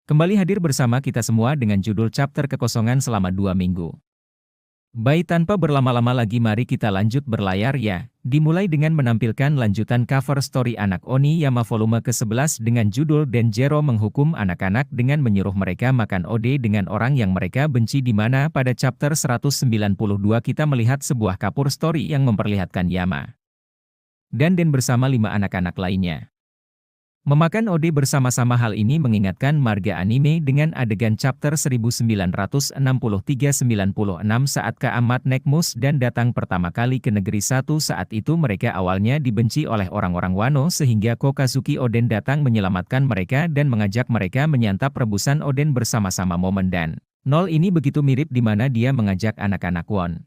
Kembali hadir bersama kita semua dengan judul chapter kekosongan selama 2 minggu. Baik tanpa berlama-lama lagi mari kita lanjut berlayar ya. Dimulai dengan menampilkan lanjutan cover story anak Oni Yama volume ke-11 dengan judul Denjero menghukum anak-anak dengan menyuruh mereka makan ode dengan orang yang mereka benci, di mana pada chapter 192 kita melihat sebuah cover story yang memperlihatkan Yama dan Den bersama 5 anak-anak lainnya memakan ode bersama-sama. Hal ini mengingatkan marga anime dengan adegan chapter 1963-96 saat Kaamat naik mus dan datang pertama kali ke negeri satu. Saat itu mereka awalnya dibenci oleh orang-orang Wano sehingga Kokazuki Oden datang menyelamatkan mereka dan mengajak mereka menyantap rebusan Oden bersama-sama. Momen dan nol ini begitu mirip di mana dia mengajak anak-anak Won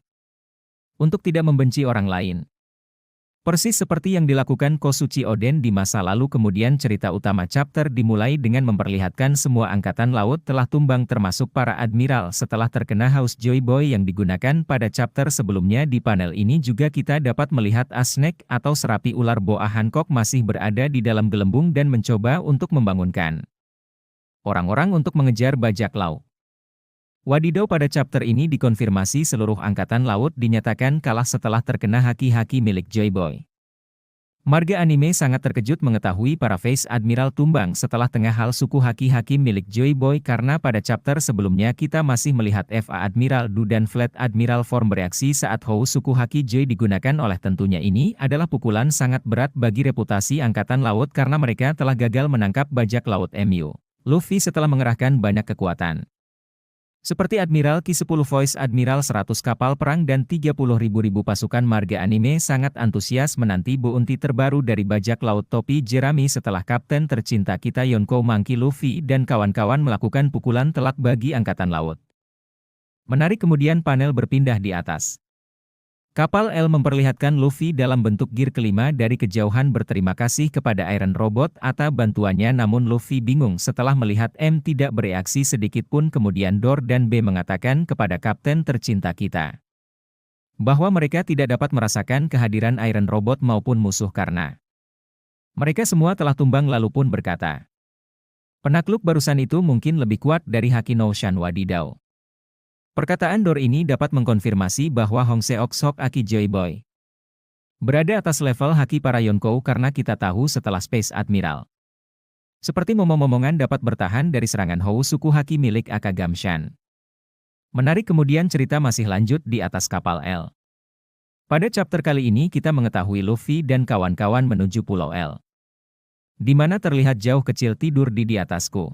untuk tidak membenci orang lain. Persis seperti yang dilakukan Kosuchi Oden di masa lalu. Kemudian cerita utama chapter dimulai dengan memperlihatkan semua angkatan laut telah tumbang termasuk para admiral setelah terkena haus Joy Boy yang digunakan pada chapter sebelumnya. Di panel ini juga kita dapat melihat Snake atau serapi ular boa Hancock masih berada di dalam gelembung dan mencoba untuk membangunkan orang-orang untuk mengejar bajak laut. Wadidaw, pada chapter ini dikonfirmasi seluruh angkatan laut dinyatakan kalah setelah terkena haki-haki milik Joy Boy. Marga anime sangat terkejut mengetahui para Vice Admiral tumbang setelah tengah hal suku haki-haki milik Joy Boy, karena pada chapter sebelumnya kita masih melihat FA Admiral Du dan Fleet Admiral Form bereaksi saat Hou suku haki Joy digunakan. Oleh tentunya ini adalah pukulan sangat berat bagi reputasi angkatan laut karena mereka telah gagal menangkap bajak laut MU Luffy setelah mengerahkan banyak kekuatan. Seperti Admiral Ki-10 Voice Admiral 100 kapal perang dan 30.000 pasukan. Marga anime sangat antusias menanti bounty terbaru dari bajak laut topi Jerami setelah kapten tercinta kita Yonkou Monkey Luffy dan kawan-kawan melakukan pukulan telak bagi angkatan laut. Menarik, kemudian panel berpindah di atas. Kapal L memperlihatkan Luffy dalam bentuk gear kelima dari kejauhan berterima kasih kepada Iron Robot atas bantuannya, namun Luffy bingung setelah melihat M tidak bereaksi sedikit pun. Kemudian Dor dan B mengatakan kepada kapten tercinta kita bahwa mereka tidak dapat merasakan kehadiran Iron Robot maupun musuh karena mereka semua telah tumbang, lalu pun berkata, penakluk barusan itu mungkin lebih kuat dari Haki no Shan. Wadidaw. Perkataan Dor ini dapat mengkonfirmasi bahwa Hongseok Sok Aki Joy Boy berada atas level haki para Yonkou, karena kita tahu setelah Space Admiral seperti momong-momongan dapat bertahan dari serangan Hou suku haki milik Aka Gamshan. Menarik, kemudian cerita masih lanjut di atas kapal L. Pada chapter kali ini kita mengetahui Luffy dan kawan-kawan menuju Pulau L, di mana terlihat jauh kecil tidur di atasku.